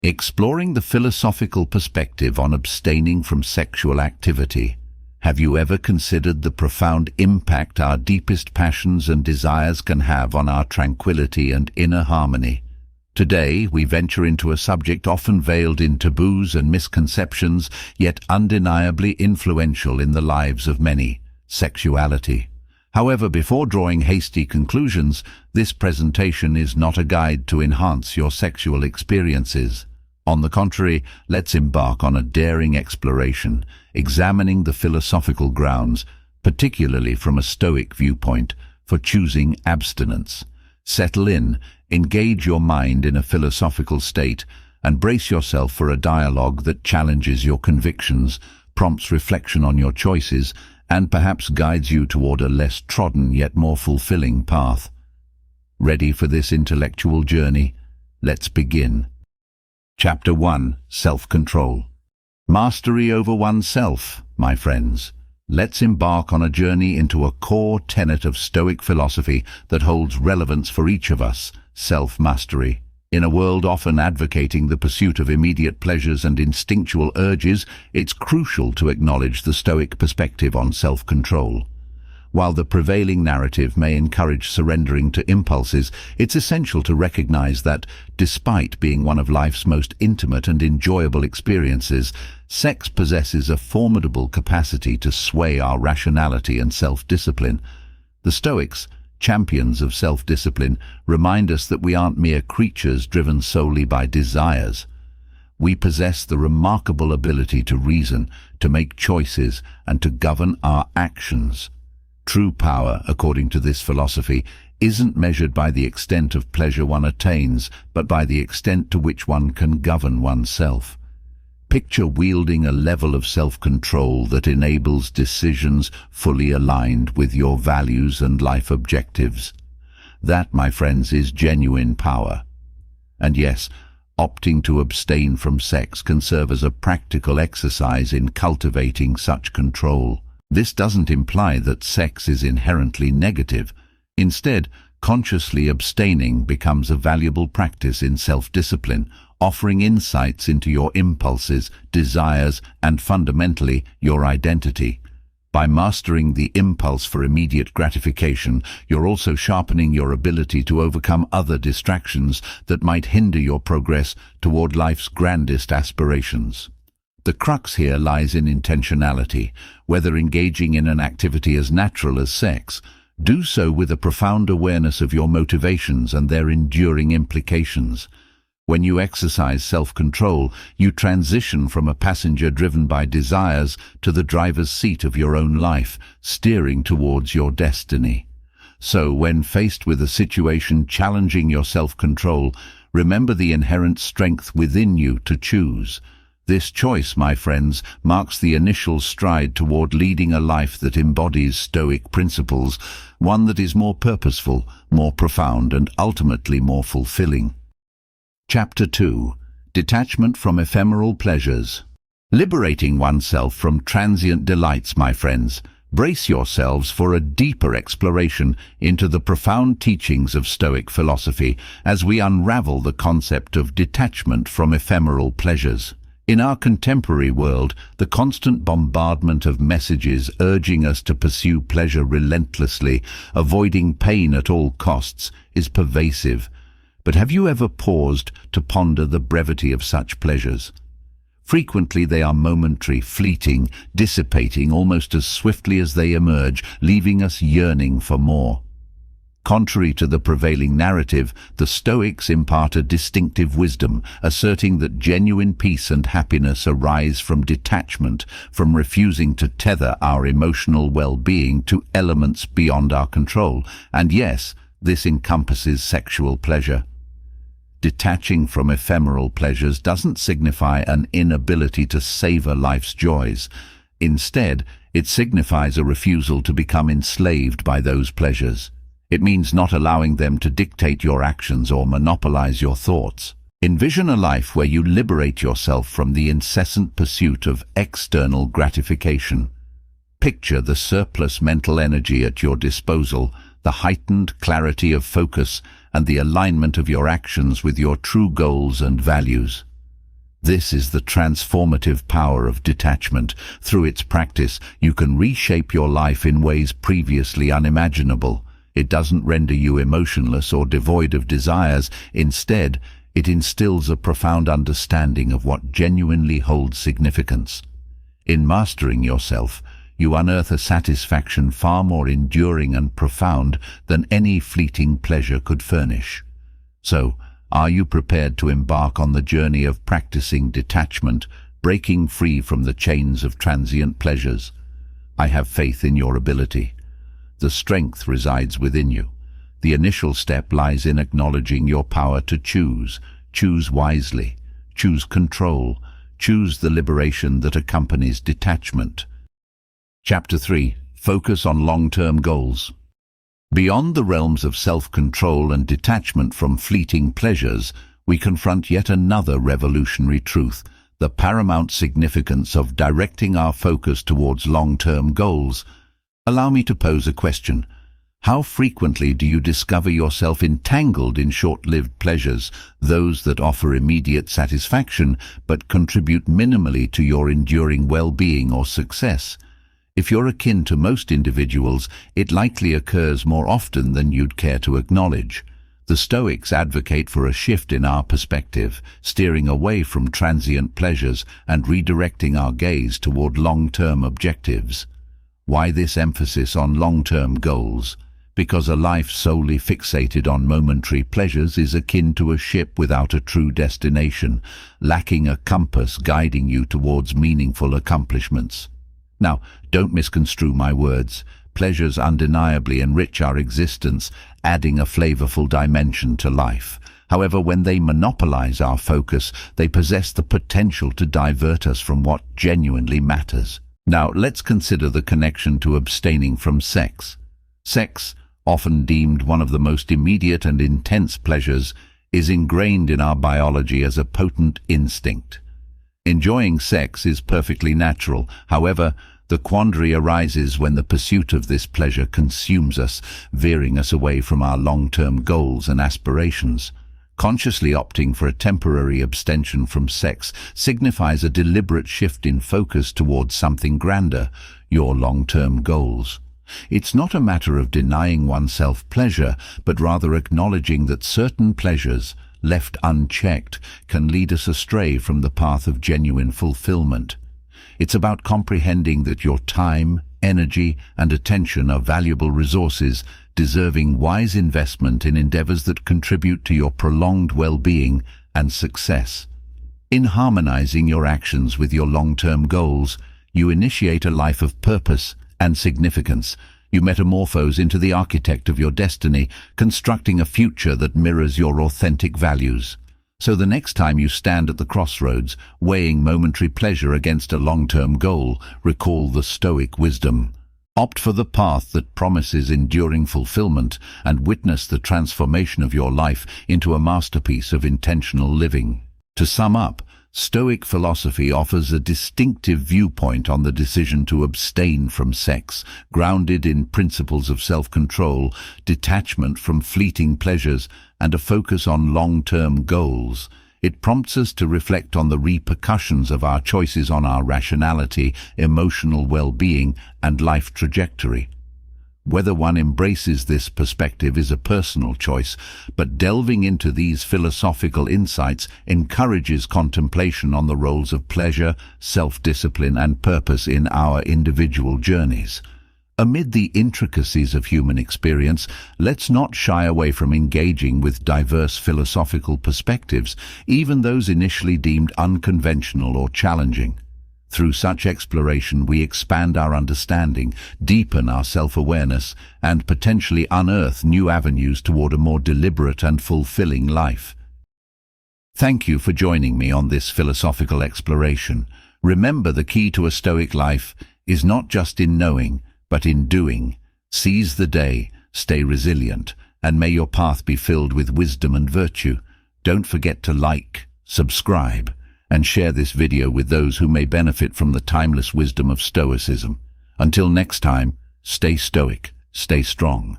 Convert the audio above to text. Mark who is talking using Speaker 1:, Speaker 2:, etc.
Speaker 1: Exploring the philosophical perspective on abstaining from sexual activity. Have you ever considered the profound impact our deepest passions and desires can have on our tranquility and inner harmony? Today, we venture into a subject often veiled in taboos and misconceptions, yet undeniably influential in the lives of many: sexuality. However, before drawing hasty conclusions, this presentation is not a guide to enhance your sexual experiences. On the contrary, let's embark on a daring exploration, examining the philosophical grounds, particularly from a Stoic viewpoint, for choosing abstinence. Settle in, engage your mind in a philosophical state, and brace yourself for a dialogue that challenges your convictions, prompts reflection on your choices, and perhaps guides you toward a less trodden yet more fulfilling path. Ready for this intellectual journey? Let's begin. Chapter 1. Self-control. Mastery over oneself, my friends. Let's embark on a journey into a core tenet of Stoic philosophy that holds relevance for each of us: self-mastery. In a world often advocating the pursuit of immediate pleasures and instinctual urges, it's crucial to acknowledge the Stoic perspective on self-control. While the prevailing narrative may encourage surrendering to impulses, it's essential to recognize that, despite being one of life's most intimate and enjoyable experiences, sex possesses a formidable capacity to sway our rationality and self-discipline. The Stoics, champions of self-discipline, remind us that we aren't mere creatures driven solely by desires. We possess the remarkable ability to reason, to make choices, and to govern our actions. True power, according to this philosophy, isn't measured by the extent of pleasure one attains, but by the extent to which one can govern oneself. Picture wielding a level of self-control that enables decisions fully aligned with your values and life objectives. That, my friends, is genuine power. And yes, opting to abstain from sex can serve as a practical exercise in cultivating such control. This doesn't imply that sex is inherently negative. Instead, consciously abstaining becomes a valuable practice in self-discipline, offering insights into your impulses, desires, and fundamentally, your identity. By mastering the impulse for immediate gratification, you're also sharpening your ability to overcome other distractions that might hinder your progress toward life's grandest aspirations. The crux here lies in intentionality. Whether engaging in an activity as natural as sex, do so with a profound awareness of your motivations and their enduring implications. When you exercise self-control, you transition from a passenger driven by desires to the driver's seat of your own life, steering towards your destiny. So, when faced with a situation challenging your self-control, remember the inherent strength within you to choose. This choice, my friends, marks the initial stride toward leading a life that embodies Stoic principles, one that is more purposeful, more profound, and ultimately more fulfilling. Chapter 2. Detachment from ephemeral pleasures. Liberating oneself from transient delights, my friends. Brace yourselves for a deeper exploration into the profound teachings of Stoic philosophy as we unravel the concept of detachment from ephemeral pleasures. In our contemporary world, the constant bombardment of messages urging us to pursue pleasure relentlessly, avoiding pain at all costs, is pervasive. But have you ever paused to ponder the brevity of such pleasures? Frequently they are momentary, fleeting, dissipating almost as swiftly as they emerge, leaving us yearning for more. Contrary to the prevailing narrative, the Stoics impart a distinctive wisdom, asserting that genuine peace and happiness arise from detachment, from refusing to tether our emotional well-being to elements beyond our control. And yes, this encompasses sexual pleasure. Detaching from ephemeral pleasures doesn't signify an inability to savor life's joys. Instead, it signifies a refusal to become enslaved by those pleasures. It means not allowing them to dictate your actions or monopolize your thoughts. Envision a life where you liberate yourself from the incessant pursuit of external gratification. Picture the surplus mental energy at your disposal, the heightened clarity of focus, and the alignment of your actions with your true goals and values. This is the transformative power of detachment. Through its practice, you can reshape your life in ways previously unimaginable. It doesn't render you emotionless or devoid of desires. Instead, it instills a profound understanding of what genuinely holds significance. In mastering yourself, you unearth a satisfaction far more enduring and profound than any fleeting pleasure could furnish. So, are you prepared to embark on the journey of practicing detachment, breaking free from the chains of transient pleasures? I have faith in your ability. The strength resides within you. The initial step lies in acknowledging your power to choose. Choose wisely. Choose control. Choose the liberation that accompanies detachment. Chapter 3. Focus on long-term goals. Beyond the realms of self-control and detachment from fleeting pleasures, we confront yet another revolutionary truth: the paramount significance of directing our focus towards long-term goals. Allow me to pose a question. How frequently do you discover yourself entangled in short-lived pleasures, those that offer immediate satisfaction but contribute minimally to your enduring well-being or success? If you're akin to most individuals, it likely occurs more often than you'd care to acknowledge. The Stoics advocate for a shift in our perspective, steering away from transient pleasures and redirecting our gaze toward long-term objectives. Why this emphasis on long-term goals? Because a life solely fixated on momentary pleasures is akin to a ship without a true destination, lacking a compass guiding you towards meaningful accomplishments. Now, don't misconstrue my words. Pleasures undeniably enrich our existence, adding a flavorful dimension to life. However, when they monopolize our focus, they possess the potential to divert us from what genuinely matters. Now, let's consider the connection to abstaining from sex. Sex, often deemed one of the most immediate and intense pleasures, is ingrained in our biology as a potent instinct. Enjoying sex is perfectly natural. However, the quandary arises when the pursuit of this pleasure consumes us, veering us away from our long-term goals and aspirations. Consciously opting for a temporary abstention from sex signifies a deliberate shift in focus towards something grander, your long-term goals. It's not a matter of denying oneself pleasure, but rather acknowledging that certain pleasures, left unchecked, can lead us astray from the path of genuine fulfillment. It's about comprehending that your time, energy, and attention are valuable resources, deserving wise investment in endeavors that contribute to your prolonged well-being and success. In harmonizing your actions with your long-term goals, you initiate a life of purpose and significance. You metamorphose into the architect of your destiny, constructing a future that mirrors your authentic values. So the next time you stand at the crossroads, weighing momentary pleasure against a long-term goal, recall the Stoic wisdom. Opt for the path that promises enduring fulfillment and witness the transformation of your life into a masterpiece of intentional living. To sum up, Stoic philosophy offers a distinctive viewpoint on the decision to abstain from sex, grounded in principles of self-control, detachment from fleeting pleasures, and a focus on long-term goals. It prompts us to reflect on the repercussions of our choices on our rationality, emotional well-being, and life trajectory. Whether one embraces this perspective is a personal choice, but delving into these philosophical insights encourages contemplation on the roles of pleasure, self-discipline, and purpose in our individual journeys. Amid the intricacies of human experience, let's not shy away from engaging with diverse philosophical perspectives, even those initially deemed unconventional or challenging. Through such exploration, we expand our understanding, deepen our self-awareness, and potentially unearth new avenues toward a more deliberate and fulfilling life. Thank you for joining me on this philosophical exploration. Remember, the key to a Stoic life is not just in knowing, but in doing. Seize the day, stay resilient, and may your path be filled with wisdom and virtue. Don't forget to like, subscribe, and share this video with those who may benefit from the timeless wisdom of Stoicism. Until next time, stay stoic, stay strong.